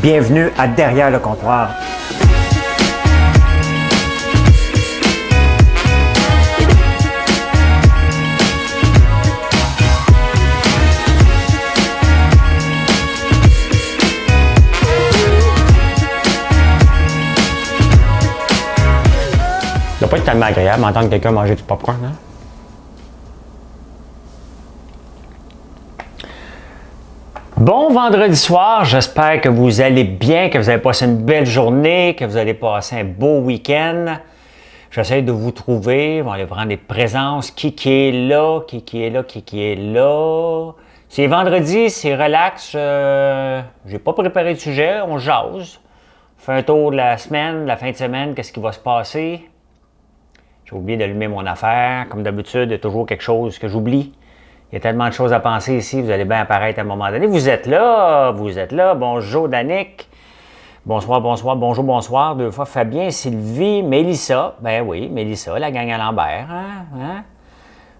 Bienvenue à Derrière le comptoir. Ça doit pas être tellement agréable d'entendre quelqu'un manger du popcorn, hein? Bon vendredi soir, j'espère que vous allez bien, que vous avez passé une belle journée, que vous allez passer un beau week-end. J'essaie de vous trouver, on va aller prendre des présences, qui est là, qui est là. C'est vendredi, c'est relax, j'ai pas préparé de sujet, on jase. On fait un tour de la semaine, de la fin de semaine, qu'est-ce qui va se passer. J'ai oublié d'allumer mon affaire, comme d'habitude, il y a toujours quelque chose que j'oublie. Il y a tellement de choses à penser ici, vous allez bien apparaître à un moment donné. Vous êtes là. Bonjour Danick. Bonsoir, bonjour, deux fois. Fabien, Sylvie, Mélissa. Ben oui, Mélissa, la gang à Lambert.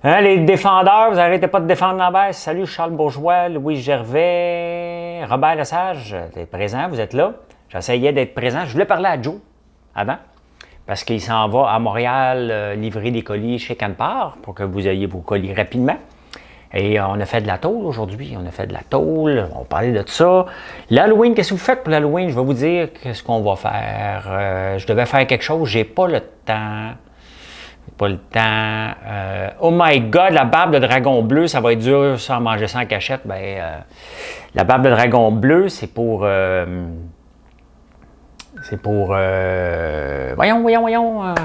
Hein, les défendeurs, vous n'arrêtez pas de défendre Lambert. Salut Charles Bourgeois, Louis Gervais, Robert Lesage. Vous êtes présent, vous êtes là. J'essayais d'être présent. Je voulais parler à Joe avant, parce qu'il s'en va à Montréal livrer des colis chez Canpar pour que vous ayez vos colis rapidement. Et on a fait de la tôle aujourd'hui, on va parler de ça. L'Halloween, qu'est-ce que vous faites pour l'Halloween? Je vais vous dire qu'est-ce qu'on va faire. Je devais faire quelque chose, j'ai pas le temps. Oh my God, la barbe de dragon bleu, ça va être dur sans manger sans cachette. La barbe de dragon bleu, c'est pour...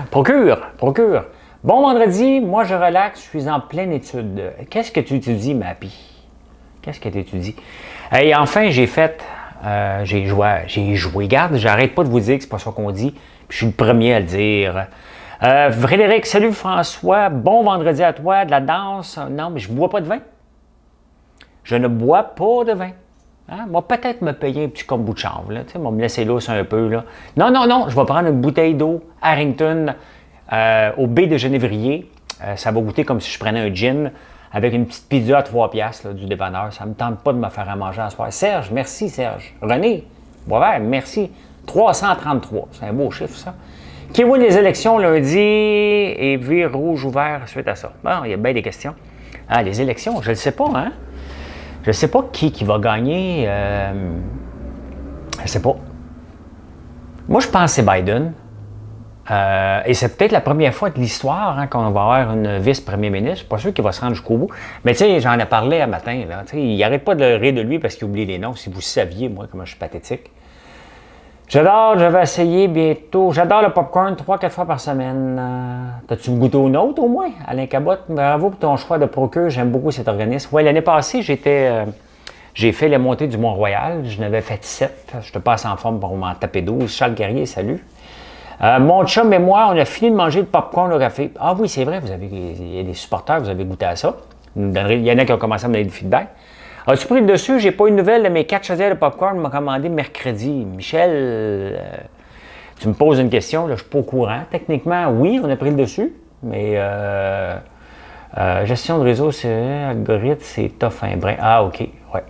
Procure. Bon vendredi, moi je relaxe, je suis en pleine étude. Qu'est-ce que tu étudies, Mappy? Qu'est-ce que tu étudies? Et enfin, j'ai joué. Garde, j'arrête pas de vous dire que c'est pas ça qu'on dit, puis je suis le premier à le dire. Frédéric, salut François, bon vendredi à toi, de la danse. Non, mais je bois pas de vin. Je ne bois pas de vin. Hein? Moi, peut-être me payer un petit kombucha, là. Tu sais, me laisser lousse un peu, là. Non, je vais prendre une bouteille d'eau Harrington au baie de Genévrier. Ça va goûter comme si je prenais un gin avec une petite pizza à 3$ là, du dépanneur. Ça ne me tente pas de me faire à manger à soir. Serge, merci Serge. René, Boisvert, merci. 333, c'est un beau chiffre, ça. Qui voit les élections lundi et puis rouge ouvert suite à ça? Bon, il y a bien des questions. Ah, les élections, je ne sais pas, hein? Je ne sais pas qui va gagner. Je ne sais pas. Moi, je pense que c'est Biden. Et c'est peut-être la première fois de l'histoire qu'on va avoir une vice-premier ministre. Je ne suis pas sûr qu'il va se rendre jusqu'au bout. Mais tu sais, j'en ai parlé un matin. Là, il n'arrête pas de rire de lui parce qu'il oublie les noms. Si vous saviez, moi, comment je suis pathétique. Je vais essayer bientôt. J'adore le popcorn 3-4 fois par semaine. T'as-tu goûté au nôtre au moins? Alain Cabotte, bravo pour ton choix de Procure. J'aime beaucoup cet organisme. Ouais, l'année passée, j'ai fait les montées du Mont-Royal. Je n'avais fait 7. Je te passe en forme pour m'en taper 12. Charles Guerrier, salut. Mon chum et moi, on a fini de manger le popcorn au café. Ah oui, c'est vrai, il y a des supporters, vous avez goûté à ça. Il y en a qui ont commencé à me donner du feedback. As-tu pris le dessus? J'ai pas eu de nouvelles de mes 4 chaudières de popcorn m'ont commandé mercredi. Michel, tu me poses une question, là, je suis pas au courant. Techniquement, oui, on a pris le dessus, mais gestion de réseau, c'est algorithme, c'est tough un brin. Ah, OK, ouais.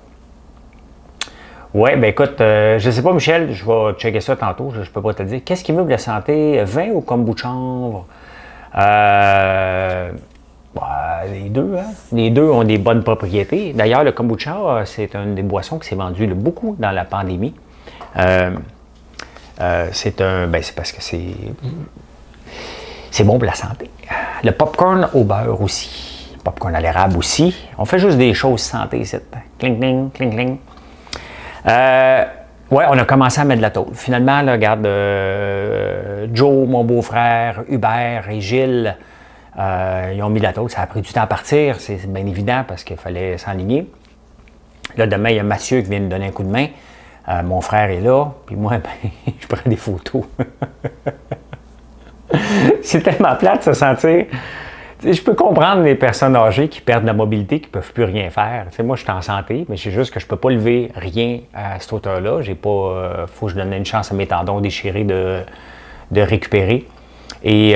Oui, bien écoute, je ne sais pas, Michel, je vais checker ça tantôt, je ne peux pas te le dire. Qu'est-ce qui veut de la santé, vin ou kombucha? Les deux, hein? Les deux ont des bonnes propriétés. D'ailleurs, le kombucha, c'est une des boissons qui s'est vendue beaucoup dans la pandémie. C'est parce que c'est bon pour la santé. Le popcorn au beurre aussi. Le popcorn à l'érable aussi. On fait juste des choses santé ici. Cling, cling, cling, cling. Ouais, on a commencé à mettre de la tôle. Finalement, là, regarde, Joe, mon beau-frère, Hubert et Gilles, ils ont mis de la tôle. Ça a pris du temps à partir, c'est bien évident parce qu'il fallait s'enligner. Là, demain, il y a Mathieu qui vient nous donner un coup de main. Mon frère est là, puis moi, je prends des photos. C'est tellement plate de se sentir. Je peux comprendre les personnes âgées qui perdent la mobilité, qui ne peuvent plus rien faire. Moi, je suis en santé, mais c'est juste que je ne peux pas lever rien à cette hauteur-là. J'ai pas. Faut que je donne une chance à mes tendons déchirés de récupérer. Et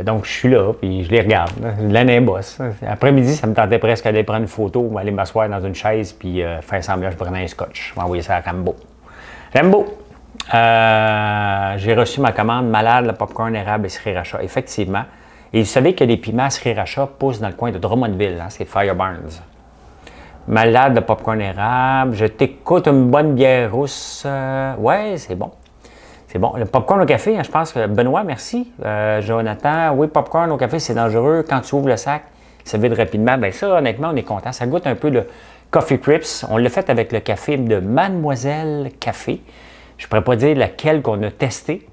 donc, je suis là, puis je les regarde. L'année bosse. Après-midi, ça me tentait presque d'aller prendre une photo, aller m'asseoir dans une chaise, puis faire semblant que je prenais un scotch. Je vais envoyer ça à Rambo. J'aime beau. J'ai reçu ma commande malade, le popcorn érable et sriracha. Effectivement. Et vous savez que les piments sriracha poussent dans le coin de Drummondville, hein, c'est Fireburns. Malade de popcorn érable. Je t'écoute une bonne bière rousse. Ouais, c'est bon. C'est bon. Le popcorn au café, hein, je pense que Benoît, merci. Jonathan, oui, popcorn au café, c'est dangereux. Quand tu ouvres le sac, ça vide rapidement. Bien ça, honnêtement, on est content. Ça goûte un peu le Coffee Crips. On l'a fait avec le café de Mademoiselle Café. Je ne pourrais pas dire lequel qu'on a testé.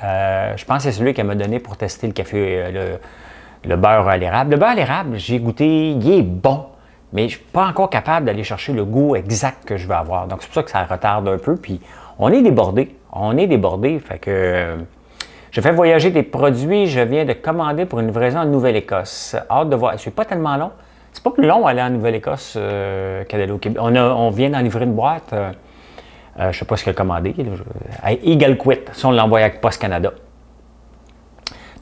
Je pense que c'est celui qu'elle m'a donné pour tester le café, le beurre à l'érable. Le beurre à l'érable, j'ai goûté, il est bon, mais je ne suis pas encore capable d'aller chercher le goût exact que je veux avoir. Donc, c'est pour ça que ça retarde un peu. Puis, on est débordé. Fait que je fais voyager des produits. Je viens de commander pour une livraison en Nouvelle-Écosse. Hâte de voir. C'est pas tellement long. C'est pas plus long aller en Nouvelle-Écosse qu'aller au Québec. On vient d'en livrer une boîte. Je ne sais pas ce qu'elle a commandé. À Eagle Quit. Ça, on l'envoie avec Post Canada.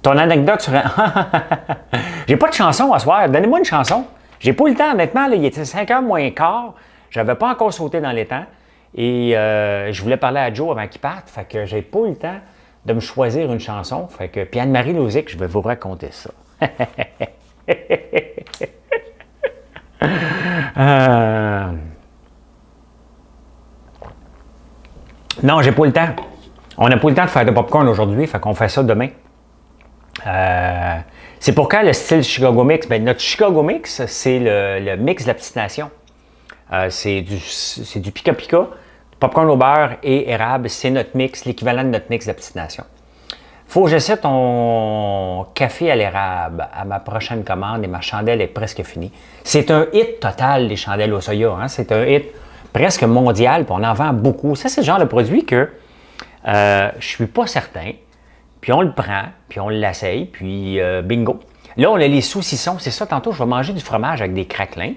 Ton anecdote sur... J'ai pas de chanson à soir. Donnez-moi une chanson. J'ai pas eu le temps, honnêtement. Là, il était 5h moins quart. Je n'avais pas encore sauté dans les temps. Et je voulais parler à Joe avant qu'il parte. Fait que j'ai pas eu le temps de me choisir une chanson. Fait que, puis Anne-Marie Lozic, je vais vous raconter ça. Non, j'ai pas le temps. On n'a pas le temps de faire de popcorn aujourd'hui, fait qu'on fait ça demain. C'est pourquoi le style Chicago Mix? Bien, notre Chicago Mix, c'est le mix de la petite nation. C'est du pica-pica, popcorn au beurre et érable. C'est notre mix, l'équivalent de notre mix de la petite nation. Faut que j'essaie ton café à l'érable à ma prochaine commande et ma chandelle est presque finie. C'est un hit total, les chandelles au soya. Hein? C'est un hit presque mondial, puis on en vend beaucoup. Ça, c'est le genre de produit que je suis pas certain. Puis on le prend, puis on l'essaye, puis bingo. Là, on a les saucissons. C'est ça, tantôt, je vais manger du fromage avec des craquelins.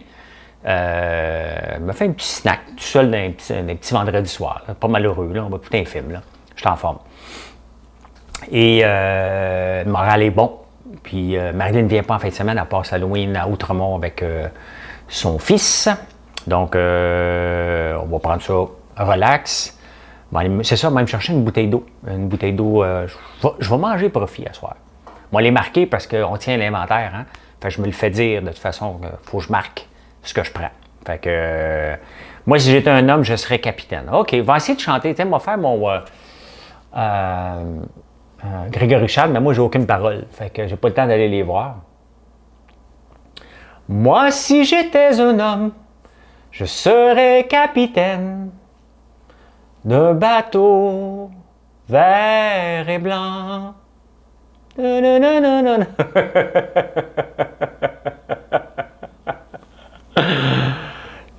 Me fait un petit snack, tout seul d'un petit vendredi soir. Là. Pas malheureux, là. On va écouter un film, là. Je suis en forme. Et le moral est bon. Puis Marilyn ne vient pas en fin de semaine, elle passe Halloween à Outremont avec son fils. Donc, on va prendre ça relax. Bon, c'est ça, même chercher une bouteille d'eau. Une bouteille d'eau, je vais manger profit à soir. Moi, les marquer parce qu'on tient l'inventaire. Hein? Fait que je me le fais dire de toute façon, il faut que je marque ce que je prends. Fait que moi, si j'étais un homme, je serais capitaine. OK, on va essayer de chanter. Tiens, on va faire mon Grégory Charles, mais moi, j'ai aucune parole. Fait que j'ai pas le temps d'aller les voir. Moi, si j'étais un homme, je serais capitaine d'un bateau vert et blanc.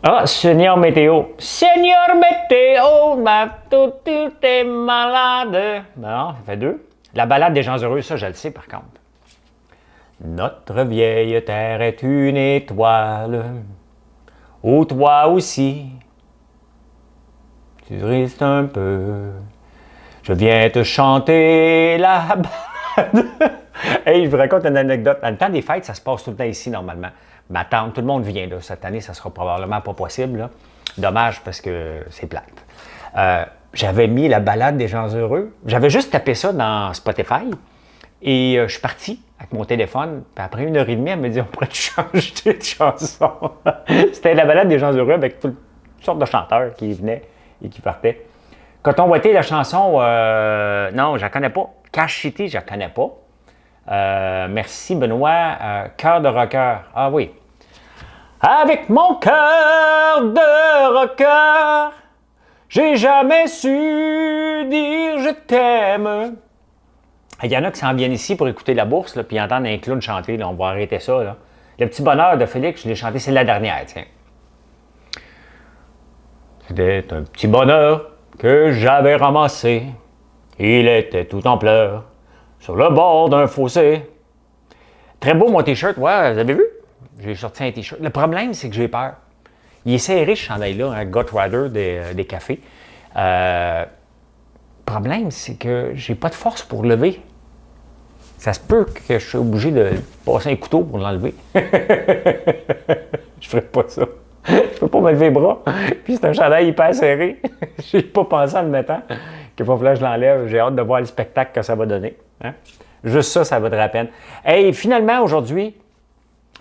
Ah, Seigneur Météo. Seigneur Météo, tout est malade. Non, ça fait deux. La balade des gens heureux, ça, je le sais par contre. Notre vieille terre est une étoile, où toi aussi, tu restes un peu. Je viens te chanter la balade. Hey, je vous raconte une anecdote. Dans le temps des fêtes, ça se passe tout le temps ici, normalement. Ma tante, tout le monde vient, là. Cette année, ça sera probablement pas possible, là. Dommage, parce que c'est plate. J'avais mis la balade des gens heureux. J'avais juste tapé ça dans Spotify. Et je suis parti avec mon téléphone. Puis après 1h30, elle me dit, on pourrait changer de chanson. C'était la balade des gens heureux avec toutes sortes de chanteurs qui venaient et qui partaient. Coton Ouaté, la chanson, non, je la connais pas. Cash City, je la connais pas. Merci Benoît. Cœur de rocker. Ah oui. Avec mon cœur de rocker, j'ai jamais su dire je t'aime. Il y en a qui s'en viennent ici pour écouter la bourse, là, puis entendre un clown chanter. Là, on va arrêter ça. Là. Le petit bonheur de Félix, je l'ai chanté, c'est la dernière, tiens. C'était un petit bonheur que j'avais ramassé. Il était tout en pleurs sur le bord d'un fossé. Très beau mon t-shirt, ouais, vous avez vu? J'ai sorti un t-shirt. Le problème, c'est que j'ai peur. Il est serré, ce chandail-là, un Gut Rider des cafés. Le problème, c'est que j'ai pas de force pour lever. Ça se peut que je sois obligé de passer un couteau pour l'enlever. Je ferais pas ça. Je peux pas me lever les bras. Puis c'est un chandail hyper serré. J'ai pas pensé en le mettant qu'il va falloir que je l'enlève. J'ai hâte de voir le spectacle que ça va donner. Hein? Juste ça, ça vaut de la peine. Et finalement, aujourd'hui,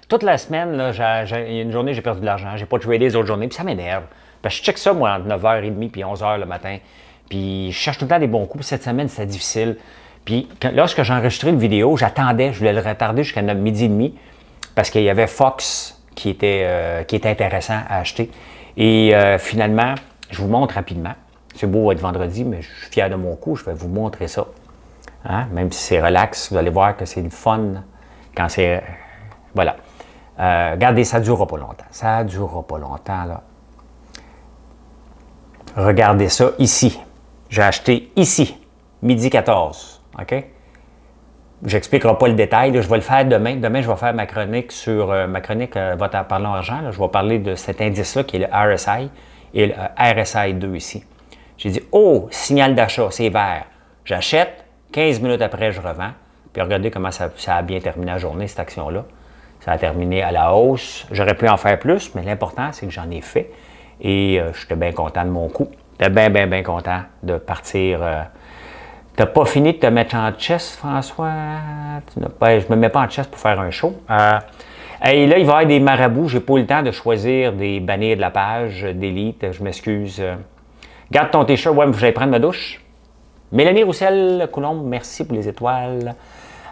toute la semaine, là, il y a une journée, j'ai perdu de l'argent. J'ai pas tradé les autres journées, puis ça m'énerve. Parce que je check ça, moi, entre 9h30 et 11h le matin. Puis je cherche tout le temps des bons coups. Puis cette semaine, c'était difficile. Puis lorsque j'ai enregistré le vidéo, j'attendais, je voulais le retarder jusqu'à 12h30 parce qu'il y avait Fox qui était intéressant à acheter. Et finalement, je vous montre rapidement. C'est beau être vendredi, mais je suis fier de mon coup. Je vais vous montrer ça. Hein? Même si c'est relax, vous allez voir que c'est le fun quand c'est... Voilà. Regardez, ça ne durera pas longtemps. Ça ne durera pas longtemps, là. Regardez ça ici. J'ai acheté ici, midi 14. OK? Je n'expliquerai pas le détail. Là, je vais le faire demain. Demain, je vais faire ma chronique sur Parlons argent. Là. Je vais parler de cet indice-là qui est le RSI et le RSI 2 ici. J'ai dit, oh, signal d'achat, c'est vert. J'achète, 15 minutes après, je revends. Puis regardez comment ça a bien terminé la journée, cette action-là. Ça a terminé à la hausse. J'aurais pu en faire plus, mais l'important, c'est que j'en ai fait. Et j'étais bien content de mon coup. J'étais bien content de partir. Tu n'as pas fini de te mettre en chess, François? Je ne me mets pas en chess pour faire un show. Et là, il va y avoir des marabouts. Je n'ai pas eu le temps de choisir des bannir de la page, d'élite. Je m'excuse. Garde ton t-shirt. Ouais, je vais prendre ma douche. Mélanie Roussel-Coulombe, merci pour les étoiles.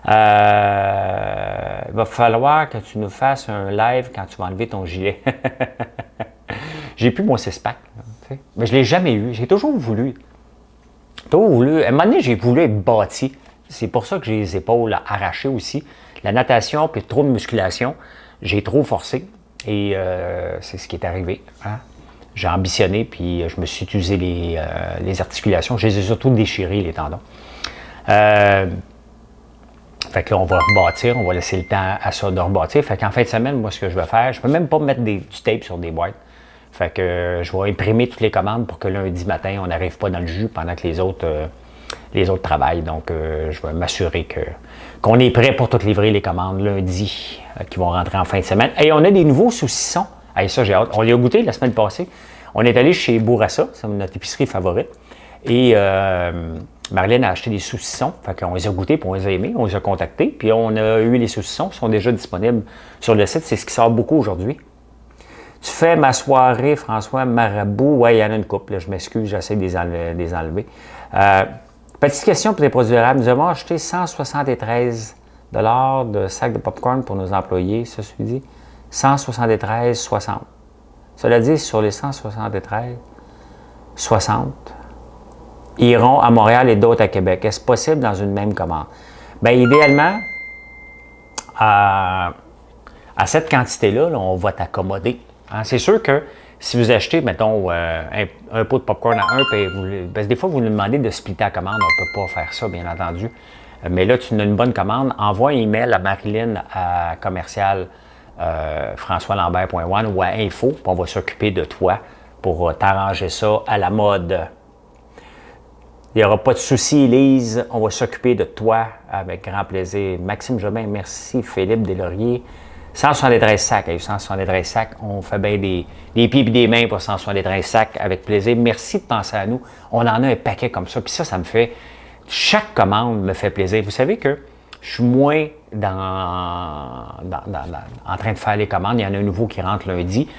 Il va falloir que tu nous fasses un live quand tu vas enlever ton gilet. J'ai plus mon six-pack. Mais je ne l'ai jamais eu. J'ai toujours voulu. À un moment donné, j'ai voulu être bâti. C'est pour ça que j'ai les épaules arrachées aussi. La natation, puis trop de musculation, j'ai trop forcé. Et c'est ce qui est arrivé. Hein? J'ai ambitionné, puis je me suis usé les articulations. Je les ai surtout déchirées, les tendons. Fait que là, on va rebâtir. On va laisser le temps à ça de rebâtir. Fait qu'en fin de semaine, moi, ce que je vais faire, je ne peux même pas mettre du tape sur des boîtes. Fait que je vais imprimer toutes les commandes pour que lundi matin, on n'arrive pas dans le jus pendant que les autres travaillent. Donc, je vais m'assurer qu'on est prêt pour toutes livrer les commandes lundi qui vont rentrer en fin de semaine. Et on a des nouveaux saucissons. Hey, ça, j'ai hâte. On les a goûté la semaine passée. On est allé chez Bourassa, c'est notre épicerie favorite. Et Marlène a acheté des saucissons. Fait qu'on les a goûtés, puis on les a aimés. On les a contactés. Puis on a eu les saucissons qui sont déjà disponibles sur le site. C'est ce qui sort beaucoup aujourd'hui. Tu fais ma soirée, François Marabout. Oui, il y en a une couple. Là, je m'excuse, j'essaie de les enlever. Petite question pour les produits durables. Nous avons acheté 173 $ de sacs de popcorn pour nos employés. Ça se dit 173,60. Cela dit, sur les 173,60 iront à Montréal et d'autres à Québec. Est-ce possible dans une même commande? Bien, idéalement, à cette quantité-là, là, on va t'accommoder. Hein? C'est sûr que si vous achetez, mettons, un pot de popcorn à un, parce que des fois, vous nous demandez de splitter la commande. On ne peut pas faire ça, bien entendu. Mais là, tu as une bonne commande. Envoie un email à Marilyn à commercial françoislambert.one ou à info, puis on va s'occuper de toi pour t'arranger ça à la mode. Il n'y aura pas de souci, Elise. On va s'occuper de toi avec grand plaisir. Maxime Jobin, merci. Philippe Deslauriers. 173 sacs. 173 sacs. On fait bien des pieds et des mains pour 173 sacs avec plaisir. Merci de penser à nous. On en a un paquet comme ça. Puis ça me fait... Chaque commande me fait plaisir. Vous savez que je suis moins en train de faire les commandes. Il y en a un nouveau qui rentre lundi.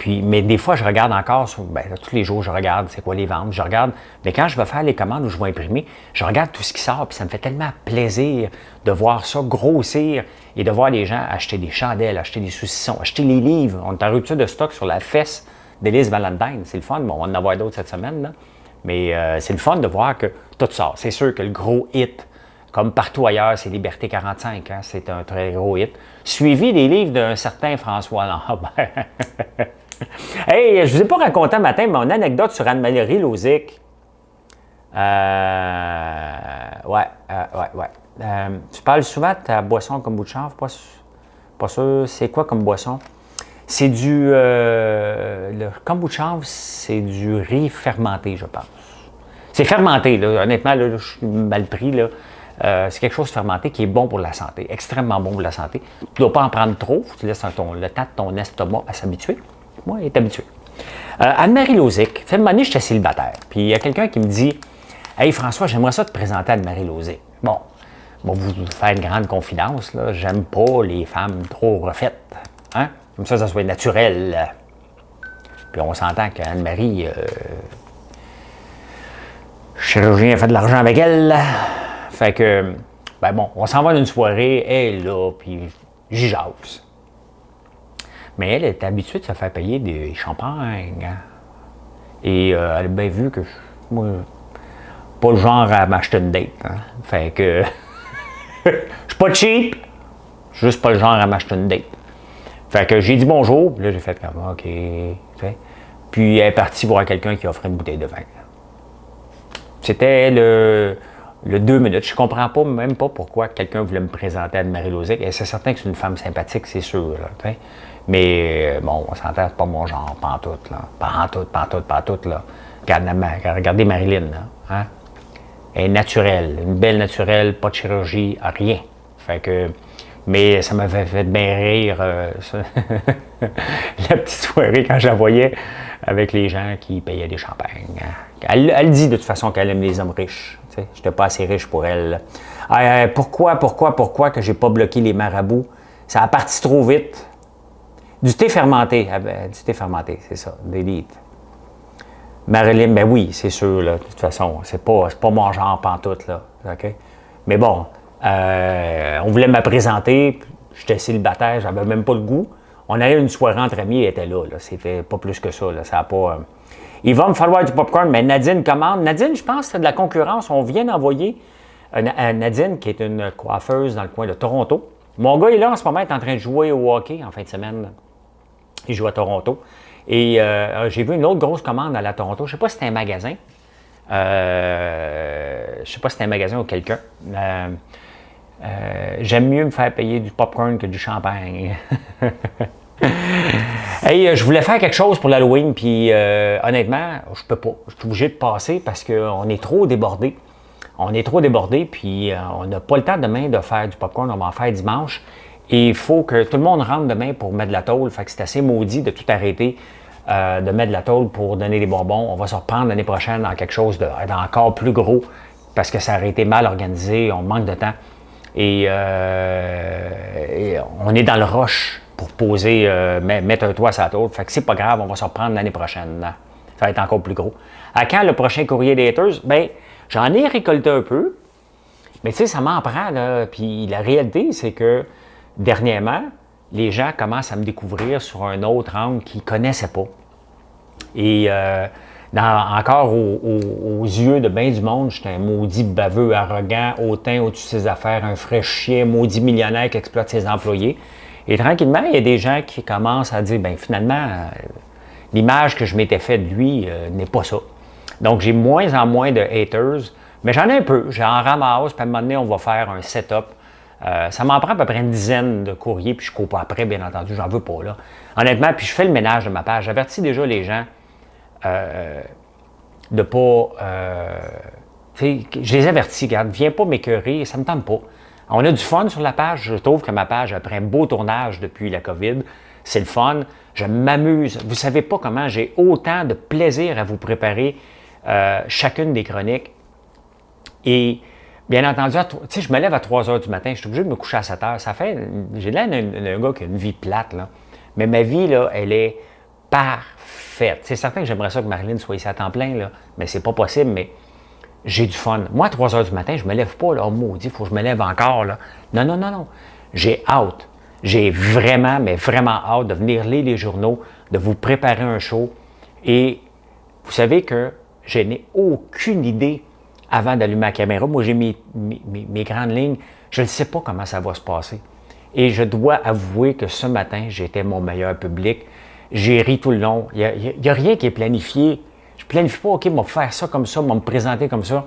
Mais des fois, je regarde encore, tous les jours, je regarde c'est quoi les ventes, je regarde, mais quand je vais faire les commandes ou je vais imprimer, je regarde tout ce qui sort, puis ça me fait tellement plaisir de voir ça grossir et de voir les gens acheter des chandelles, acheter des saucissons, acheter les livres. On est en rupture de stock sur la fesse d'Élise Valentine, c'est le fun, bon, on va en avoir d'autres cette semaine, là. Mais c'est le fun de voir que tout sort. C'est sûr que le gros hit, comme partout ailleurs, c'est Liberté 45, hein, c'est un très gros hit, suivi des livres d'un certain François Lambert. Hey, je ne vous ai pas raconté un matin mon anecdote sur Anne-Marie Lozic. Ouais. Tu parles souvent de ta boisson kombucha, pas sûr. C'est quoi comme boisson? C'est le kombucha, c'est du riz fermenté, je pense. C'est fermenté, là. Honnêtement, là, je suis mal pris, là. c'est quelque chose de fermenté qui est bon pour la santé, extrêmement bon pour la santé. Tu ne dois pas en prendre trop, tu laisses le temps de ton estomac à s'habituer. Moi, il est habitué. Anne-Marie Lozic, tu sais, à un moment donné, j'étais célibataire. Puis il y a quelqu'un qui me dit « Hey François, j'aimerais ça te présenter Anne-Marie Lozic. » Bon, vous faire une grande confidence, là, j'aime pas les femmes trop refaites. Hein? Comme ça soit naturel. Puis on s'entend qu'Anne-Marie, chirurgien a fait de l'argent avec elle. Fait que, ben bon, on s'en va d'une soirée, elle est là, puis j'y jase. Mais elle est habituée de se faire payer des champagnes. Hein? Et elle a bien vu que moi, pas le genre à m'acheter une date. Hein? Fait que, je suis pas cheap, juste pas le genre à m'acheter une date. Fait que j'ai dit bonjour, puis là j'ai fait comme OK, tu sais. Puis elle est partie voir quelqu'un qui offrait une bouteille de vin. C'était le 2 minutes. Je comprends pas, même pas pourquoi quelqu'un voulait me présenter Anne-Marie Lozic. Et c'est certain que c'est une femme sympathique, c'est sûr. Là, t'sais. Mais bon, on s'entend, c'est pas mon genre, pantoute, là. Pantoute, là. Regardez Marilyn, là. Hein? Elle est naturelle, une belle naturelle, pas de chirurgie, rien. Fait que, mais ça m'avait fait bien rire, la petite soirée quand je la voyais avec les gens qui payaient des champagnes. Hein? Elle dit de toute façon qu'elle aime les hommes riches. Je n'étais pas assez riche pour elle. Pourquoi que j'ai pas bloqué les marabouts? Ça a parti trop vite. Du thé fermenté. Du thé fermenté, c'est ça, d'élite. Marilyn, ben oui, c'est sûr, là, de toute façon. C'est pas mon genre pantoute, là. OK? Mais bon, on voulait me présenter. J'étais célibataire, j'avais même pas le goût. On allait à une soirée entre amis, elle était là. C'était pas plus que ça. Là. Ça a pas, il va me falloir du popcorn, mais Nadine commande. Nadine, je pense que c'est de la concurrence. On vient d'envoyer Nadine, qui est une coiffeuse dans le coin de Toronto. Mon gars est là en ce moment, il est en train de jouer au hockey en fin de semaine. Il joue à Toronto. Et j'ai vu une autre grosse commande à la Toronto. Je ne sais pas si c'était un magasin. Je ne sais pas si c'était un magasin ou quelqu'un. J'aime mieux me faire payer du popcorn que du champagne. Hey, je voulais faire quelque chose pour l'Halloween, puis honnêtement, je peux pas. Je suis obligé de passer parce qu'on est trop débordé. On est trop débordé, puis on n'a pas le temps demain de faire du popcorn. On va en faire dimanche. Et il faut que tout le monde rentre demain pour mettre de la tôle. Fait que c'est assez maudit de tout arrêter de mettre de la tôle pour donner des bonbons. On va se reprendre l'année prochaine dans quelque chose d'encore plus gros parce que ça aurait été mal organisé. On manque de temps. Et on est dans le rush pour poser, mettre un toit sur la tôle. Fait que c'est pas grave, on va se reprendre l'année prochaine. Ça va être encore plus gros. À quand le prochain courrier des haters? Bien, j'en ai récolté un peu. Mais tu sais, ça m'en prend, là. Puis la réalité, c'est que dernièrement, les gens commencent à me découvrir sur un autre angle qu'ils ne connaissaient pas. Et encore aux yeux de bien du monde, j'étais un maudit baveux, arrogant, hautain au-dessus de ses affaires, un frais chien, maudit millionnaire qui exploite ses employés. Et tranquillement, il y a des gens qui commencent à dire, bien finalement, l'image que je m'étais faite de lui n'est pas ça. Donc, j'ai moins en moins de haters, mais j'en ai un peu. J'en ramasse, puis à un moment donné, on va faire un setup. Ça m'en prend à peu près une dizaine de courriers, puis je ne cours pas après, bien entendu, j'en veux pas, là. Honnêtement, puis je fais le ménage de ma page. J'avertis déjà les gens de pas... je les avertis, regarde, viens pas m'écœurer, ça me tente pas. On a du fun sur la page, je trouve que ma page a pris un beau tournage depuis la COVID. C'est le fun, je m'amuse. Vous savez pas comment j'ai autant de plaisir à vous préparer chacune des chroniques. Et... bien entendu, je me lève à 3 h du matin, je suis obligé de me coucher à 7 h. Ça fait, j'ai l'air d'un gars qui a une vie plate, là. Mais ma vie, là, elle est parfaite. C'est certain que j'aimerais ça que Marilyn soit ici à temps plein, là, mais c'est pas possible, mais j'ai du fun. Moi, à 3 h du matin, je me lève pas, là, oh maudit, il faut que je me lève encore, là. Non. J'ai hâte. J'ai vraiment, mais vraiment hâte de venir lire les journaux, de vous préparer un show. Et vous savez que je n'ai aucune idée avant d'allumer la caméra. Moi, j'ai mes grandes lignes. Je ne sais pas comment ça va se passer. Et je dois avouer que ce matin, j'étais mon meilleur public. J'ai ri tout le long. Il n'y a rien qui est planifié. Je ne planifie pas, OK, je vais faire ça comme ça, je vais me présenter comme ça.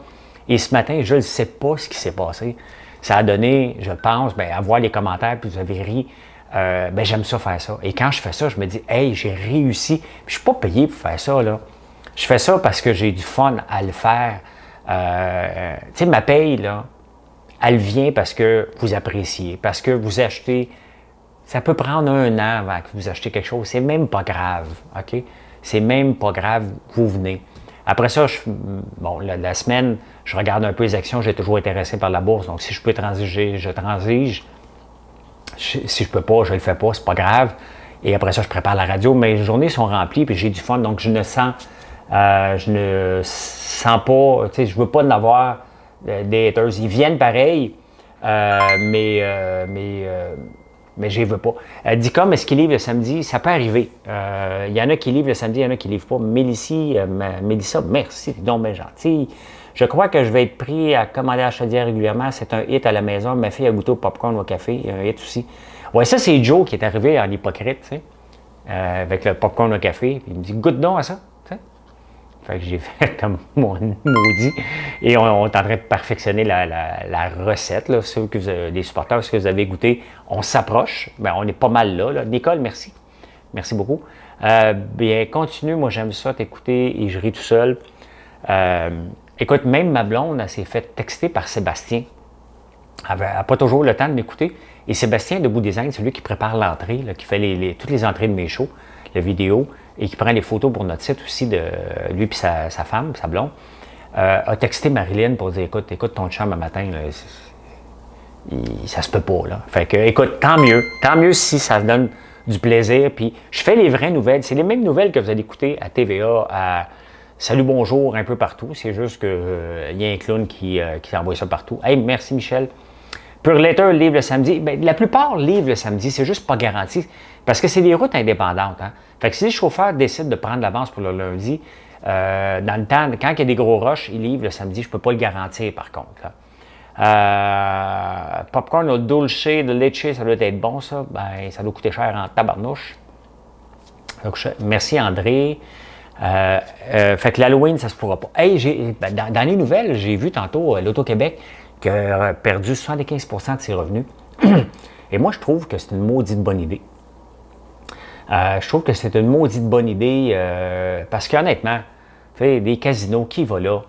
Et ce matin, je ne sais pas ce qui s'est passé. Ça a donné, je pense, à voir les commentaires, puis vous avez ri. J'aime ça faire ça. Et quand je fais ça, je me dis, hey, j'ai réussi. Puis je ne suis pas payé pour faire ça, là. Je fais ça parce que j'ai du fun à le faire. Tu sais, ma paye, là, elle vient parce que vous appréciez, parce que vous achetez. Ça peut prendre 1 an avant que vous achetez quelque chose. C'est même pas grave, OK? C'est même pas grave, vous venez. Après ça, la semaine, je regarde un peu les actions. J'ai toujours été intéressé par la bourse. Donc, si je peux transiger, je transige. Si je peux pas, je le fais pas. C'est pas grave. Et après ça, je prépare la radio. Mes journées sont remplies puis j'ai du fun. Donc, je ne sens pas, tu sais, je veux pas en avoir des haters. Ils viennent pareil, mais je ne veux pas. Dicom, est-ce qu'il livre le samedi? Ça peut arriver. Il y en a qui livrent le samedi, il y en a qui ne livrent pas. Mélissa, merci, c'est donc bien gentil. Je crois que je vais être pris à commander à la chaudière régulièrement. C'est un hit à la maison. Ma fille a goûté au popcorn au café. Un hit aussi. Ouais, ça, c'est Joe qui est arrivé en hypocrite, tu sais, avec le popcorn au café. Puis il me dit, goûte donc à ça. Fait que j'ai fait comme mon maudit. Et on est en train de perfectionner la recette. Là. Ceux que les supporters, ce que vous avez goûté, on s'approche. Bien, on est pas mal là. Nicole, merci. Merci beaucoup. Bien, continue. Moi, j'aime ça, t'écouter et je ris tout seul. Écoute, même ma blonde, elle s'est fait texter par Sébastien. Elle n'a pas toujours le temps de m'écouter. Et Sébastien, Debout Design, c'est lui qui prépare l'entrée, qui fait toutes les entrées de mes shows, la vidéo, et qui prend les photos pour notre site aussi de lui et sa femme, sa blonde, a texté Marilyn pour dire écoute ton chum un matin, là, ça se peut pas. Là. Fait que, écoute, tant mieux si ça donne du plaisir. Puis je fais les vraies nouvelles. C'est les mêmes nouvelles que vous allez écouter à TVA, à Salut Bonjour, un peu partout. C'est juste qu'il y a un clown qui envoie ça partout. Hey, merci Michel. Pure Letter livre le samedi. Bien, la plupart livrent le samedi, c'est juste pas garanti. Parce que c'est des routes indépendantes. Hein? Fait que si les chauffeurs décident de prendre l'avance pour le lundi, dans le temps, quand il y a des gros rushs, ils livrent le samedi. Je ne peux pas le garantir, par contre. Popcorn au dulce de leche, ça doit être bon, ça. Ben, ça doit coûter cher en tabarnouche. Donc, merci, André. Fait que l'Halloween, ça se pourra pas. Hey, dans les nouvelles, j'ai vu tantôt l'Auto-Québec qui a perdu 75% de ses revenus. Et moi, je trouve que c'est une maudite bonne idée. Je trouve que c'est une maudite bonne idée parce qu'honnêtement, des casinos, qui va là?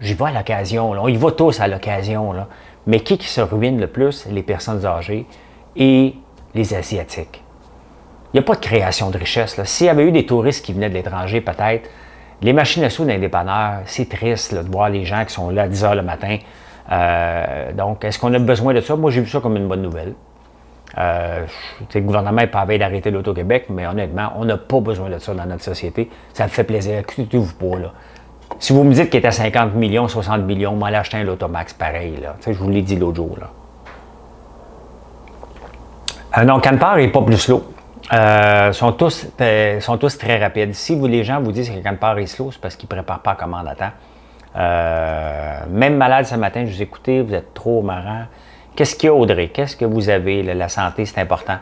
J'y vais à l'occasion, là. On y va tous à l'occasion, là. Mais qui se ruine le plus? Les personnes âgées et les Asiatiques. Il n'y a pas de création de richesse. S'il y avait eu des touristes qui venaient de l'étranger, peut-être, les machines à sous d'un dépanneur, c'est triste là, de voir les gens qui sont là à 10 h le matin. Donc, est-ce qu'on a besoin de ça? Moi, j'ai vu ça comme une bonne nouvelle. Le gouvernement n'est pas à veille d'arrêter l'Auto-Québec, mais honnêtement, on n'a pas besoin de ça dans notre société. Ça me fait plaisir. Écoutez-vous pas, là. Si vous me dites qu'il est à 50 millions, 60 millions, moi, aller acheter un Lotomax pareil, là. Je vous l'ai dit l'autre jour, là. Non, Canpar n'est pas plus slow. Sont tous très rapides. Si les gens vous disent que Canpar est slow, c'est parce qu'ils ne préparent pas la commande à temps. Même malade ce matin, je vous écoutais, vous êtes trop marrant. Qu'est-ce qu'il y a, Audrey? Qu'est-ce que vous avez? La santé, c'est important.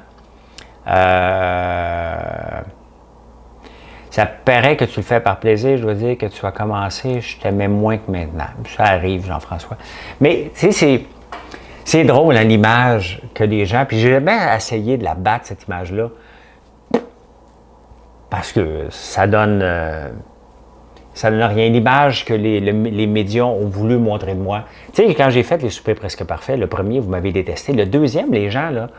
Ça paraît que tu le fais par plaisir. Je dois dire que tu as commencé, je t'aimais moins que maintenant. Ça arrive, Jean-François. Mais, tu sais, c'est drôle, hein, l'image que les gens... Puis j'ai jamais essayé de la battre, cette image-là. Parce que ça donne rien. L'image que les médias ont voulu montrer de moi. Tu sais, quand j'ai fait les soupers presque parfaits, le premier, vous m'avez détesté. Le deuxième, les gens, là,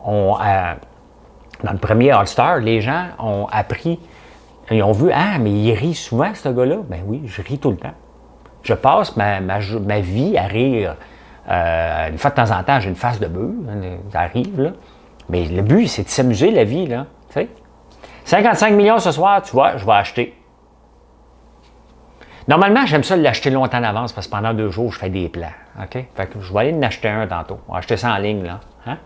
dans le premier All-Star, les gens ont appris, ils ont vu, mais il rit souvent, ce gars-là. Ben oui, je ris tout le temps. Je passe ma vie à rire. Une fois de temps en temps, j'ai une face de bœuf, ça arrive, là. Mais le but, c'est de s'amuser, la vie, là. Tu sais? 55 millions ce soir, tu vois, je vais acheter. Normalement, j'aime ça l'acheter longtemps en avance parce que pendant 2 jours, je fais des plans. OK? Fait que je vais aller en acheter un tantôt. On va acheter ça en ligne, là. Hein?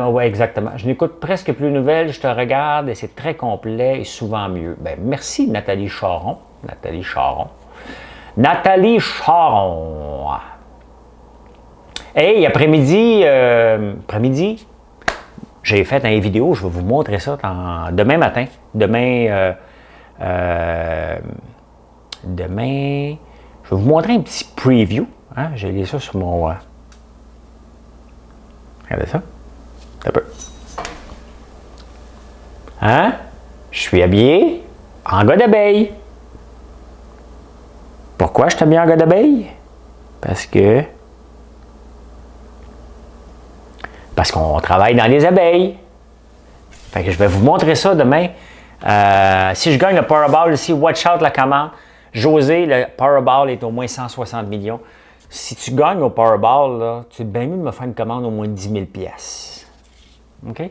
Oui, exactement. Je n'écoute presque plus de nouvelles, je te regarde et c'est très complet et souvent mieux. Ben, merci, Nathalie Charon. Hey, après-midi, j'ai fait une vidéo, je vais vous montrer ça demain matin. Demain, je vais vous montrer un petit preview. Hein? J'ai lu ça sur mon... Regardez ça. Un peu. Hein? Je suis habillé en gars d'abeille. Pourquoi je suis habillé en gars d'abeille? Parce que Parce qu'on travaille dans les abeilles. Fait que je vais vous montrer ça demain. Si je gagne le Powerball ici, watch out la commande. José, le Powerball est au moins 160 millions. Si tu gagnes au Powerball, là, tu es bien mieux de me faire une commande au moins 10 000 pièces. OK?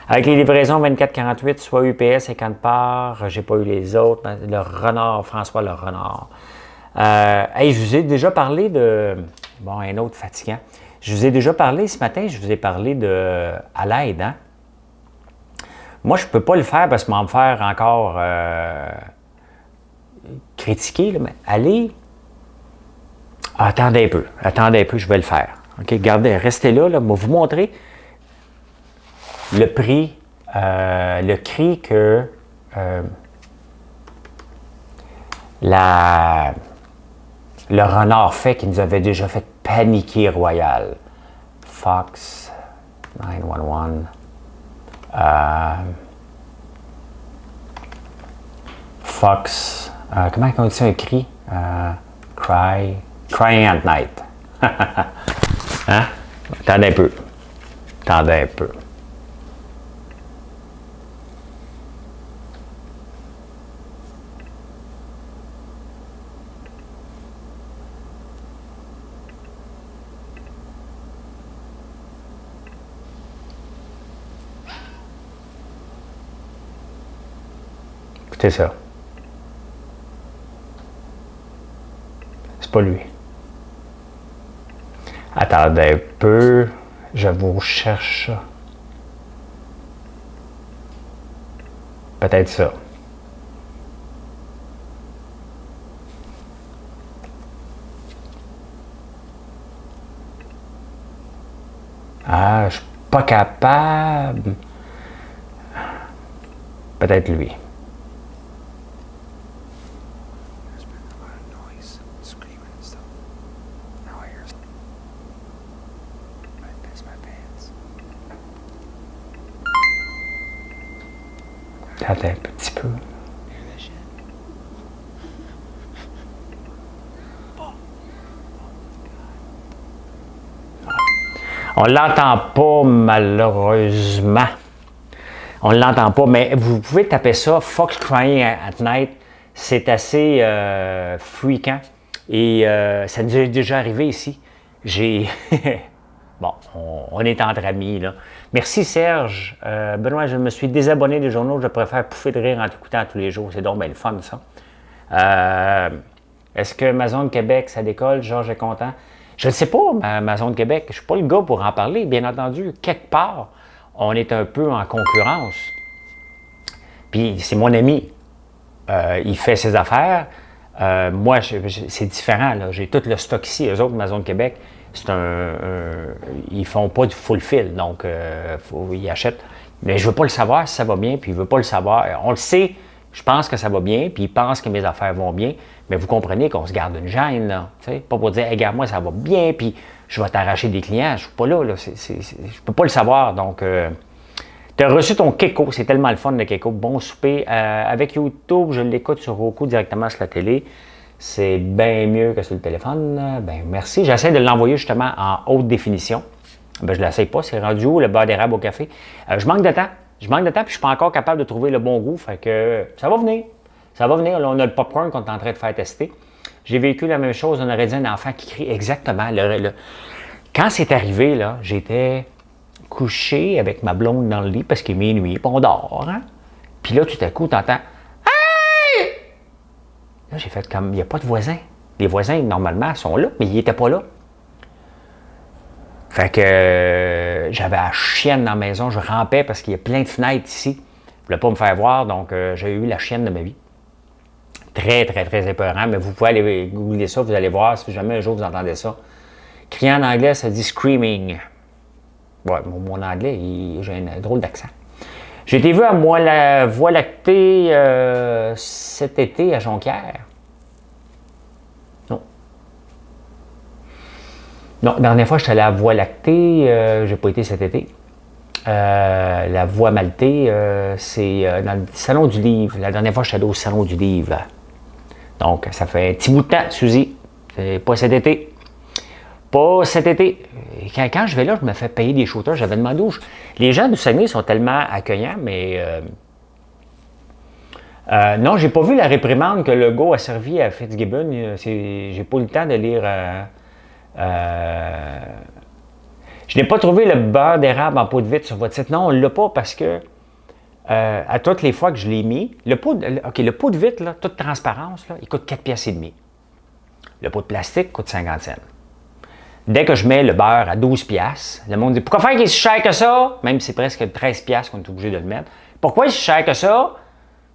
Avec les livraisons 24-48, soit UPS, 50 parts, j'ai pas eu les autres. Le renard, François le renard. Hey, je vous ai déjà parlé de... Bon, un autre fatigant. Je vous ai déjà parlé ce matin, je vous ai parlé de à l'aide, hein? Moi, je ne peux pas le faire parce que je vais me faire encore critiquer, là, mais allez... Attendez un peu, je vais le faire. OK, regardez, restez là, je vais vous montrer le prix, le cri que le renard fait qui nous avait déjà fait paniquer royal. Fox 911. Fox, comment on dit ça, un cri? Crying at night. Hein? Attendez un peu. Écoutez ça. C'est pas lui. Attendez un peu. Je vous cherche ça. Peut-être ça. Ah, je suis pas capable. Peut-être lui. Attends un petit peu. On ne l'entend pas, malheureusement. On ne l'entend pas, mais vous pouvez taper ça, Fox Crying at Night. C'est assez fréquent. Et ça nous est déjà arrivé ici. Bon, on est entre amis, là. Merci Serge. Benoît, je me suis désabonné des journaux. Je préfère pouffer de rire en t'écoutant tous les jours. C'est donc bien le fun, ça. Est-ce que Amazon Québec, ça décolle? Georges est content. Je ne sais pas, Amazon Québec. Je ne suis pas le gars pour en parler. Bien entendu, quelque part, on est un peu en concurrence. Puis c'est mon ami. Il fait ses affaires. Moi, c'est différent. J'ai tout le stock ici. Eux autres, Amazon Québec, ils font pas du full fill. Donc, ils achètent. Mais je ne veux pas le savoir si ça va bien, puis il ne veut pas le savoir. On le sait, je pense que ça va bien, puis il pense que mes affaires vont bien. Mais vous comprenez qu'on se garde une gêne, là. Pas pour dire, hey, regarde-moi, ça va bien, puis je vais t'arracher des clients. Je ne suis pas là. Je ne peux pas le savoir. Donc, tu as reçu ton Keko. C'est tellement le fun, le Keko. Bon souper. Avec YouTube, je l'écoute sur Roku directement sur la télé. C'est bien mieux que sur le téléphone. Ben, merci. J'essaie de l'envoyer justement en haute définition. Ben, je ne l'essaye pas. C'est rendu où, le beurre d'érable au café? Je manque de temps. Puis je ne suis pas encore capable de trouver le bon goût. Fait que ça va venir. Ça va venir. Là, on a le popcorn qu'on est en train de faire tester. J'ai vécu la même chose. On aurait dit un enfant qui crie exactement. Quand c'est arrivé, là, j'étais couché avec ma blonde dans le lit parce qu'il est minuit, puis on dort. Hein? Puis là, tout à coup, tu entends « Hey! » Là, j'ai fait comme, il n'y a pas de voisins. Les voisins, normalement, sont là, mais ils n'étaient pas là. Fait que j'avais la chienne dans la maison, je rampais parce qu'il y a plein de fenêtres ici. Je ne voulais pas me faire voir, donc j'ai eu la chienne de ma vie. Très, très, très épeurant, mais vous pouvez aller googler ça, vous allez voir si jamais un jour vous entendez ça. Crier en anglais, ça dit « screaming ». Ouais, mon anglais, j'ai un drôle d'accent. J'ai été vu à moi la Voie lactée cet été à Jonquière. Non. Non, la dernière fois, j'étais allé à la Voie lactée, j'ai pas été cet été. La Voie maltée, c'est dans le Salon du Livre. La dernière fois, j'étais allé au Salon du Livre. Donc, ça fait un petit bout de temps, Suzy. C'est pas cet été. Pas cet été. Quand je vais là, je me fais payer des shooters. J'avais demandé où les gens du Saguenay sont tellement accueillants, mais non, j'ai pas vu la réprimande que Legault a servi à Fitzgibbon. J'ai pas eu le temps de lire. Je n'ai pas trouvé le beurre d'érable en pot de vitre sur votre site. Non, on ne l'a pas parce que à toutes les fois que je l'ai mis, le pot de vitre, là, toute transparence, là, il coûte 4 pièces et demi. Le pot de plastique coûte 50 cents. Dès que je mets le beurre à 12 pièces, le monde dit « Pourquoi faire qu'il est si cher que ça? » Même si c'est presque 13 pièces qu'on est obligé de le mettre. « Pourquoi il est si cher que ça?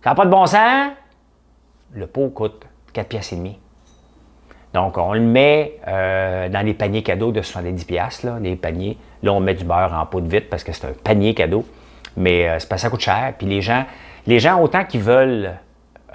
Ça n'a pas de bon sens? » Le pot coûte 4 pièces et demi. Donc, on le met dans les paniers cadeaux de 70 pièces, les paniers. Là, on met du beurre en pot de vitre parce que c'est un panier cadeau. Mais c'est parce que ça coûte cher. Puis les gens autant qu'ils veulent,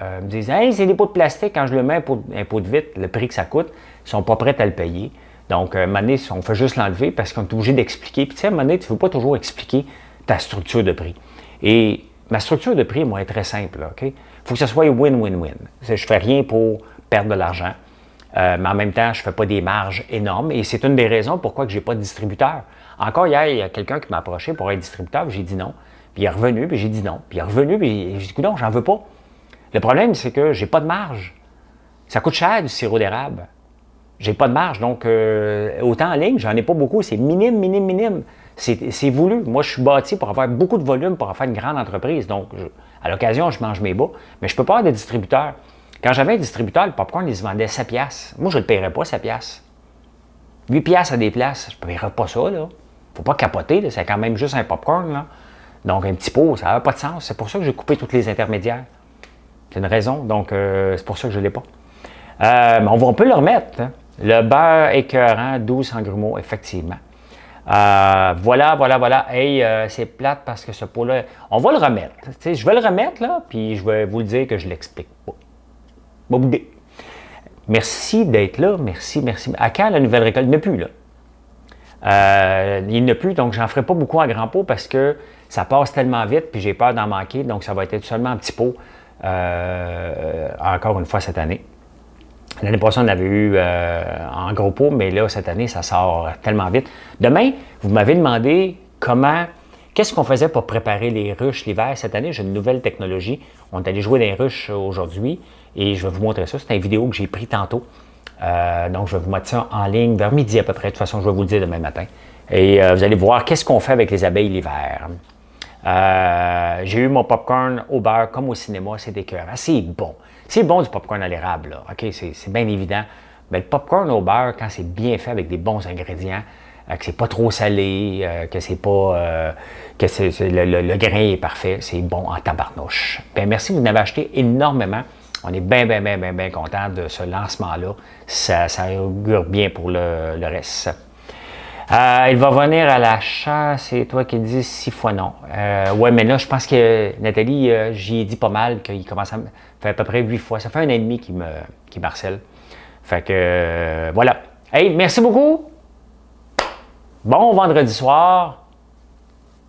me disent « Hey, c'est des pots de plastique. Quand je le mets un pot de vitre, le prix que ça coûte, ils ne sont pas prêts à le payer. » Donc, à un moment donné, on fait juste l'enlever parce qu'on est obligé d'expliquer. Puis, tu sais, à un moment donné, tu ne veux pas toujours expliquer ta structure de prix. Et ma structure de prix, moi, est très simple. OK? Il faut que ce soit win-win-win. Je ne fais rien pour perdre de l'argent. Mais en même temps, je ne fais pas des marges énormes. Et c'est une des raisons pourquoi je n'ai pas de distributeur. Encore hier, il y a quelqu'un qui m'a approché pour être distributeur. J'ai dit non. Puis il est revenu, puis j'ai dit non. Puis il est revenu, puis j'ai dit non, j'en veux pas. Le problème, c'est que j'ai pas de marge. Ça coûte cher du sirop d'érable. J'ai pas de marge, donc autant en ligne, j'en ai pas beaucoup, c'est minime. C'est voulu. Moi, je suis bâti pour avoir beaucoup de volume, pour en faire une grande entreprise. Donc, à l'occasion, je mange mes bas, mais je peux pas avoir de distributeur. Quand j'avais un distributeur, le popcorn, il se vendait 7 piastres. Moi, je ne le paierais pas, 7 piastres. 8 piastres à des places, je ne paierais pas ça, là. Faut pas capoter, là. C'est quand même juste un popcorn, là. Donc, un petit pot, ça n'a pas de sens. C'est pour ça que j'ai coupé tous les intermédiaires. C'est une raison, donc c'est pour ça que je ne l'ai pas. Mais on peut le remettre, hein. Le beurre écœurant, 12 grumeaux, effectivement. Voilà. Hey, c'est plate parce que ce pot-là, on va le remettre. T'sais, je vais le remettre, là, puis je vais vous le dire que je ne l'explique pas. Bon, merci d'être là. Merci. À quand la nouvelle récolte? Il n'y en a plus, là. Il n'y en a plus, donc j'en ferai pas beaucoup en grand pot parce que ça passe tellement vite, puis j'ai peur d'en manquer, donc ça va être seulement en petit pot encore une fois cette année. L'année passée, on avait eu en gros pot, mais là, cette année, ça sort tellement vite. Demain, vous m'avez demandé qu'est-ce qu'on faisait pour préparer les ruches l'hiver. Cette année, j'ai une nouvelle technologie. On est allé jouer dans les ruches aujourd'hui et je vais vous montrer ça. C'est une vidéo que j'ai prise tantôt. Donc, je vais vous mettre ça en ligne vers midi à peu près. De toute façon, je vais vous le dire demain matin. Et vous allez voir qu'est-ce qu'on fait avec les abeilles l'hiver. J'ai eu mon popcorn au beurre comme au cinéma. C'est écœurant. C'est bon. C'est bon du popcorn à l'érable, là. OK, c'est bien évident. Mais le popcorn au beurre, quand c'est bien fait avec des bons ingrédients, que c'est pas trop salé, que c'est pas que le grain est parfait, c'est bon en tabarnouche. Bien, merci, vous en avez acheté énormément. On est bien content de ce lancement-là. Ça augure bien pour le reste. Il va venir à l'achat, c'est toi qui dis 6 fois non. Ouais, mais là, je pense que Nathalie, j'y ai dit pas mal qu'il commence à faire à peu près 8 fois. Ça fait 1 an et demi qu'il m'harcèle. Fait que voilà. Hey, merci beaucoup. Bon vendredi soir.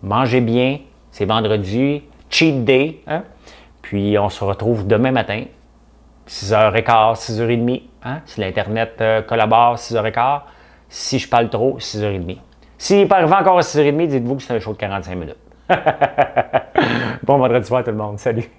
Mangez bien. C'est vendredi. Cheat day. Hein? Puis on se retrouve demain matin. 6h15, 6h30. Hein? Si l'Internet collabore, 6h15. Si je parle trop, 6h30. S'il n'est pas arrivé encore à 6h30, dites-vous que c'est un show de 45 minutes. Bon vendredi soir tout le monde. Salut!